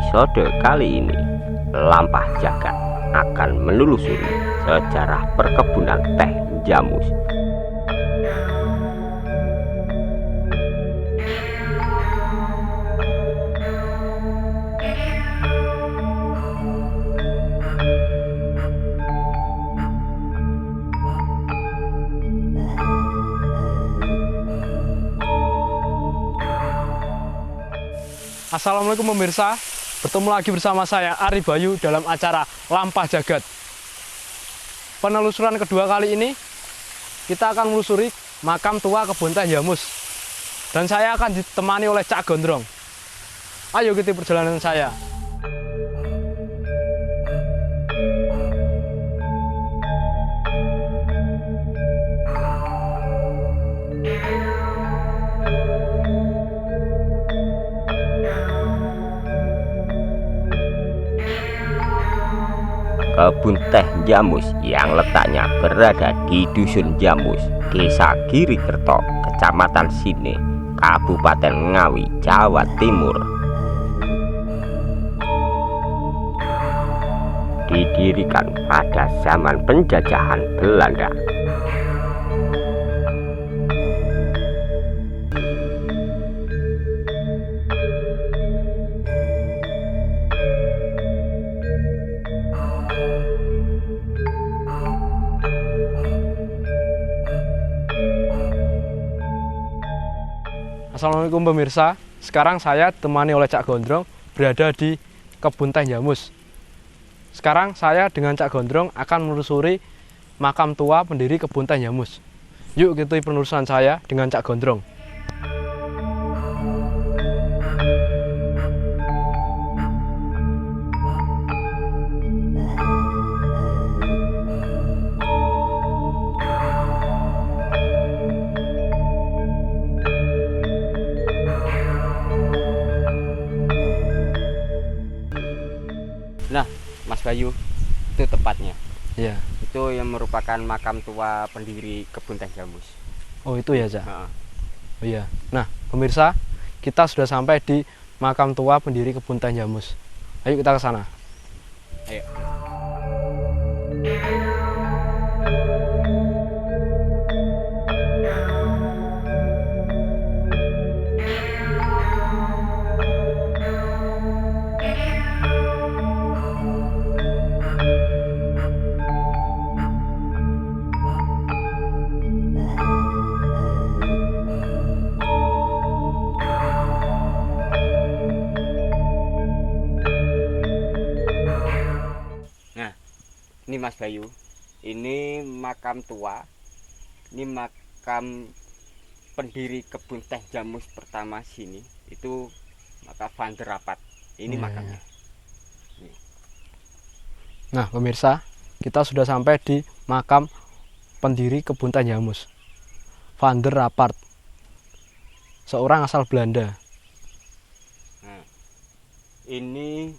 episode kali ini, Lampah Jagat akan menelusuri sejarah perkebunan teh Jamus. Assalamualaikum pemirsa, bertemu lagi bersama saya Ari Bayu dalam acara Lampah Jagat. Penelusuran kedua kali ini kita akan menelusuri makam tua kebun teh Jamus, dan saya akan ditemani oleh Cak Gondrong. Ayo ikuti perjalanan saya. Kebun teh Jamus yang letaknya berada di Dusun Jamus, Desa Girikerto, Kecamatan Sine, Kabupaten Ngawi, Jawa Timur. Didirikan pada zaman penjajahan Belanda. Assalamualaikum pemirsa, sekarang saya ditemani oleh Cak Gondrong berada di kebun teh Jamus. Sekarang saya dengan Cak Gondrong akan menelusuri makam tua pendiri kebun teh Jamus. Yuk ikuti penelusuran saya dengan Cak Gondrong. Nah, Mas Bayu, itu tepatnya. Iya. Itu yang merupakan makam tua pendiri kebun teh Jamus. Oh itu ya, Cak? Heeh. Oh iya. Nah, pemirsa, kita sudah sampai di makam tua pendiri kebun teh Jamus. Ayo kita ke sana. Ayo. Ini Mas Bayu, ini makam tua, ini makam pendiri kebun teh Jamus pertama sini, itu makam Van der Rapat. Ini makamnya. Nih. Nah pemirsa, kita sudah sampai di makam pendiri kebun teh Jamus, Van der Rapat, seorang asal Belanda. Nah, ini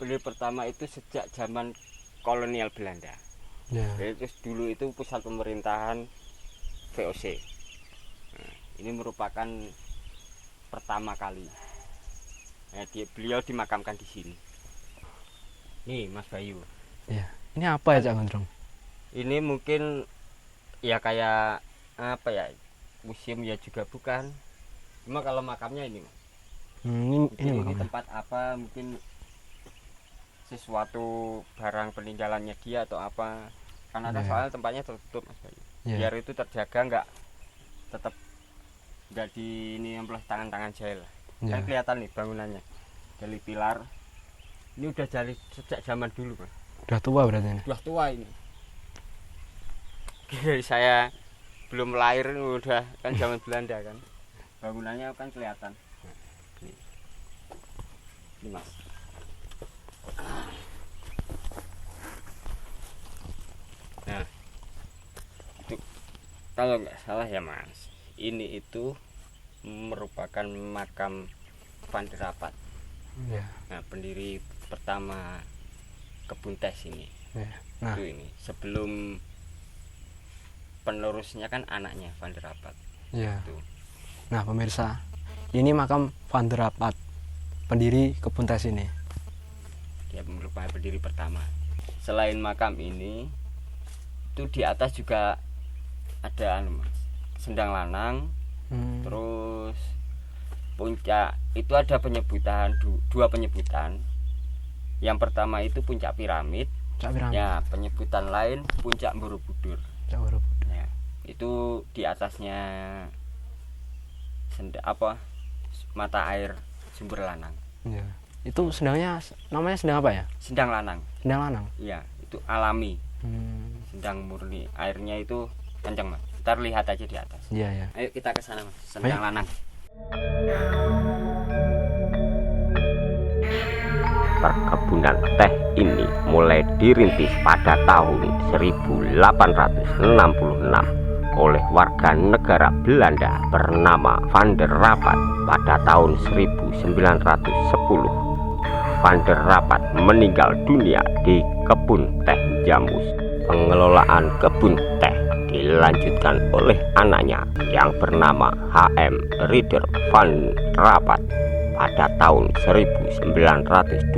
pendiri pertama itu sejak zaman kolonial Belanda. Ya. Jadi terus dulu itu pusat pemerintahan VOC. Nah, ini merupakan pertama kali. Nah, beliau dimakamkan di sini. Nih Mas Bayu. Ya. Ini apa ya, Cak Gondrong? Ini mungkin ya kayak apa ya, museum ya juga bukan. Cuma kalau makamnya ini, Ini ini tempat apa, mungkin sesuatu barang peninggalannya dia atau apa, karena ada soalnya tempatnya tertutup Mas Bayu. Biar itu terjaga, nggak di ini oleh tangan-tangan jahil. Kan kelihatan nih bangunannya dari pilar ini udah dari sejak zaman dulu Mas. Udah tua berarti ini. Udah tua ini. Saya belum lahir udah kan zaman Belanda kan, bangunannya kan kelihatan. Ini Mas. Nah, itu kalau nggak salah ya Mas, ini itu merupakan makam Van der Rapat. Ya. Nah, pendiri pertama kebun teh ini. Ya. Nah, Itu ini sebelum penerusnya kan anaknya Van der Rapat. ya. Itu. Nah pemirsa, ini makam Van der Rapat. pendiri kebun teh ini. Dia merupakan pendiri pertama. Selain makam ini, itu di atas juga ada sendang lanang. Terus puncak itu ada penyebutan, dua penyebutan. Yang pertama itu puncak piramid. Ya, penyebutan lain puncak Borobudur. Ya, itu di atasnya mata air sumber lanang. Ya. Itu sendangnya namanya sendang apa ya? Sendang lanang. Sendang lanang. Iya, itu alami. Sendang murni. Airnya itu kencang, Mas. Ntar lihat aja di atas. Iya, ya. Ayo kita ke sana, Mas. Sendang lanang. Perkebunan teh ini mulai dirintis pada tahun 1866 oleh warga negara Belanda bernama Van der Rapat. Pada tahun 1910, Van der Rapat meninggal dunia di kebun teh Jamus. Pengelolaan kebun teh dilanjutkan oleh anaknya yang bernama H.M. Rieder van Rapat. Pada tahun 1928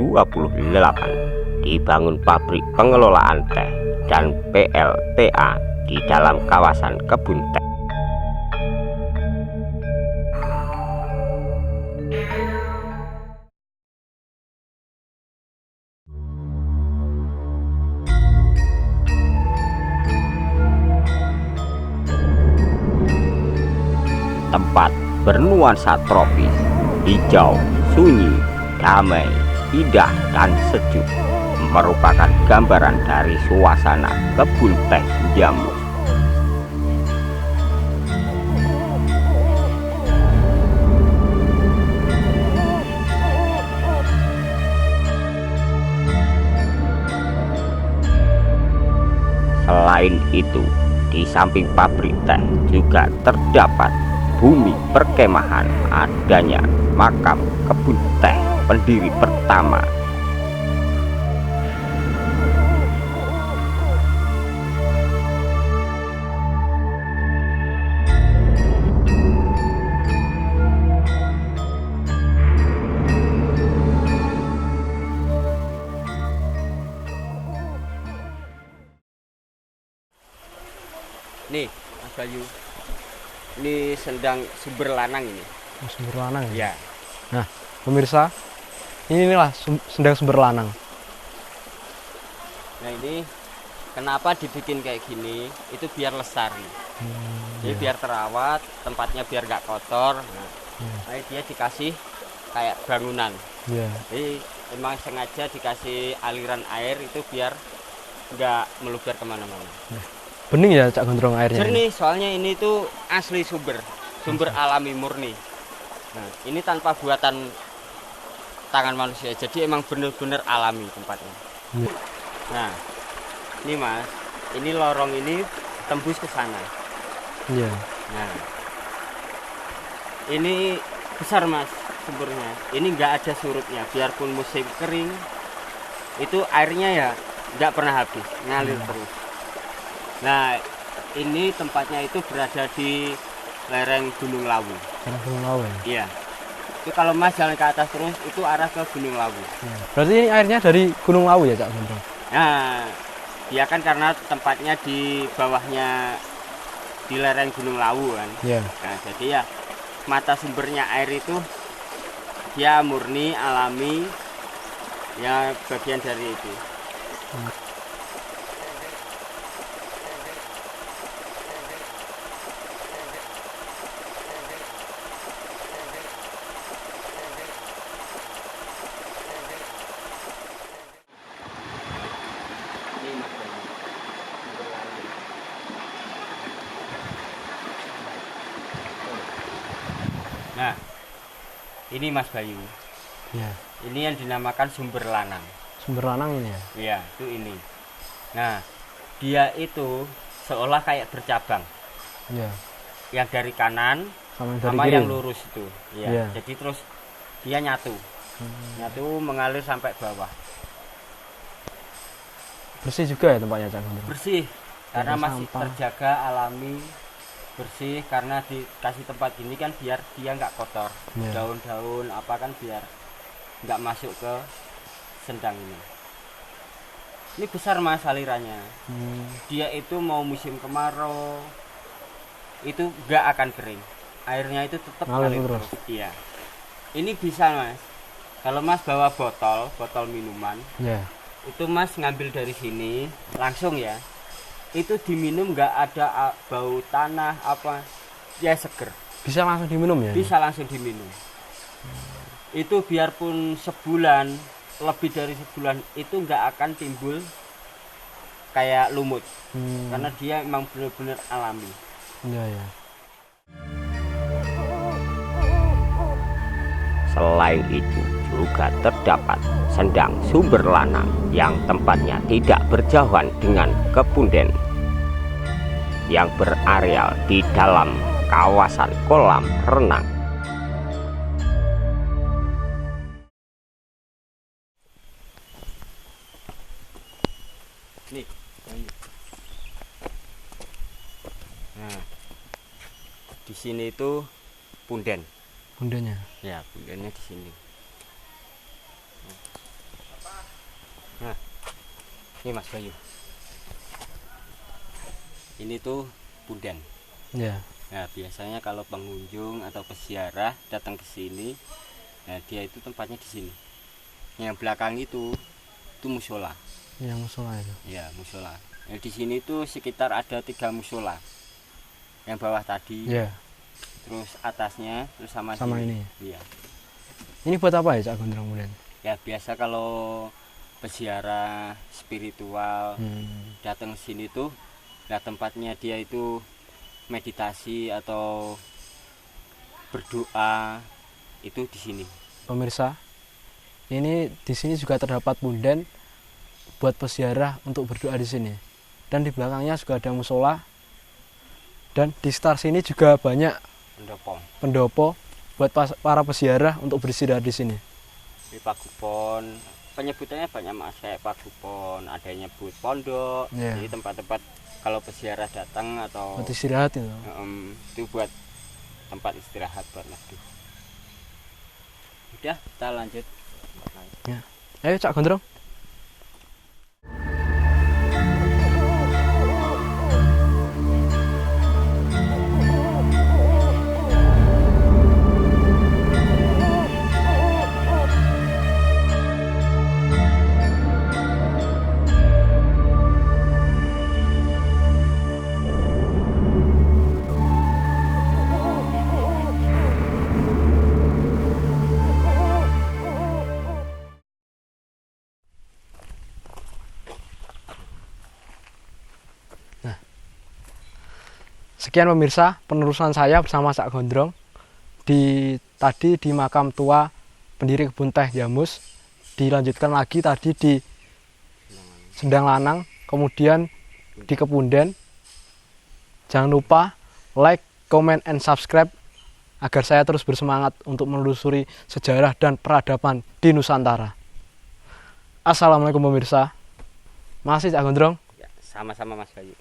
dibangun pabrik pengelolaan teh dan PLTA di dalam kawasan kebun teh. Tempat bernuansa tropis, hijau, sunyi, damai, indah, dan sejuk merupakan gambaran dari suasana kebun teh Jamus. Selain itu, di samping pabrik teh juga terdapat bumi perkemahan, adanya makam kebun teh pendiri pertama. Nih, Mas Bayu. Ini sendang sumber lanang ini. Sumber lanang ya? Nah, pemirsa, inilah sendang sumber lanang. Nah, ini kenapa dibikin kayak gini? Itu biar lestari. Jadi biar terawat, tempatnya biar gak kotor. Nah, dia dikasih kayak bangunan. Jadi emang sengaja dikasih aliran air itu biar nggak meluber kemana-mana. Bening ya Cak Gondrong airnya? Jernih, soalnya ini tuh asli sumber alami murni. Nah, ini tanpa buatan tangan manusia, jadi emang bener-bener alami tempatnya. Nah, ini Mas, ini lorong ini tembus ke sana. Nah, ini besar Mas sumbernya. Ini nggak ada surutnya, biarpun musim kering, itu airnya ya nggak pernah habis, ngalir terus. Nah, ini tempatnya itu berada di lereng Gunung Lawu. Gunung Lawu ya? Iya. Itu kalau Mas jalan ke atas terus, itu arah ke Gunung Lawu. Berarti ini airnya dari Gunung Lawu ya, Cak Gondrong? Nah, dia kan karena tempatnya di bawahnya di lereng Gunung Lawu kan. Nah, jadi ya mata sumbernya air itu dia murni, alami, ya bagian dari itu. Nah, ini Mas Bayu. Ini yang dinamakan sumber lanang. Sumber lanang ini ya? Iya, itu ini. Nah, dia itu seolah kayak bercabang. Yang dari kanan sama yang lurus itu. Jadi terus dia nyatu. Nyatu mengalir sampai bawah. Bersih juga ya tempatnya, Cak Gondrong? Bersih, karena masih terjaga alami. Bersih karena dikasih tempat gini kan biar dia nggak kotor. Daun-daun apa kan biar nggak masuk ke sendang ini. Ini besar Mas alirannya. Dia itu mau musim kemarau itu nggak akan kering. Airnya itu tetap ngalir terus. Iya. Ini bisa Mas. Kalau Mas bawa botol minuman, itu Mas ngambil dari sini langsung ya. Itu diminum nggak ada bau tanah apa, ya seger. Bisa langsung diminum ya? Bisa langsung diminum. Itu biarpun sebulan, lebih dari sebulan itu nggak akan timbul kayak lumut, karena dia emang benar-benar alami. Ya. Selain itu juga terdapat sendang sumber lanang yang tempatnya tidak berjauhan dengan kepunden yang berareal di dalam kawasan kolam renang. Nih. Nah, di sini itu punden. Pundennya. Ya, pundennya di sini. Nah, ini Mas Bayu. Ini tuh punden. Ya. Nah, biasanya kalau pengunjung atau peziarah datang ke sini, nah dia itu tempatnya di sini. Yang belakang itu musola. Yang musola itu. Ya, musola. Nah, di sini tuh sekitar ada 3 musola. Yang bawah tadi. Ya. Terus atasnya terus sama ini. Iya. Ini buat apa ya Cak Gondrong kemudian? Ya biasa kalau peziarah spiritual datang ke sini tuh, nah tempatnya dia itu meditasi atau berdoa itu di sini. Pemirsa, ini di sini juga terdapat punden buat peziarah untuk berdoa di sini. Dan di belakangnya juga ada musola. Dan di sekitar sini juga banyak pendopo buat para peziarah untuk beristirahat di sini. Di pagupon, penyebutannya banyak Mas, kayak pagupon, ada yang nyebut pondok. Jadi tempat-tempat kalau peziarah datang atau buat istirahat itu buat tempat istirahat buat nafsu. Udah, kita lanjut. Ya. Ayo Cak Gondrong. Sekian pemirsa penerusan saya bersama Cak Gondrong tadi di makam tua pendiri kebun teh Jamus, dilanjutkan lagi tadi di Sendang Lanang, kemudian di Kepunden. Jangan lupa like, comment, and subscribe agar saya terus bersemangat untuk menelusuri sejarah dan peradaban di Nusantara. Assalamualaikum pemirsa. Masih Cak Gondrong? Ya, sama-sama Mas Bayu.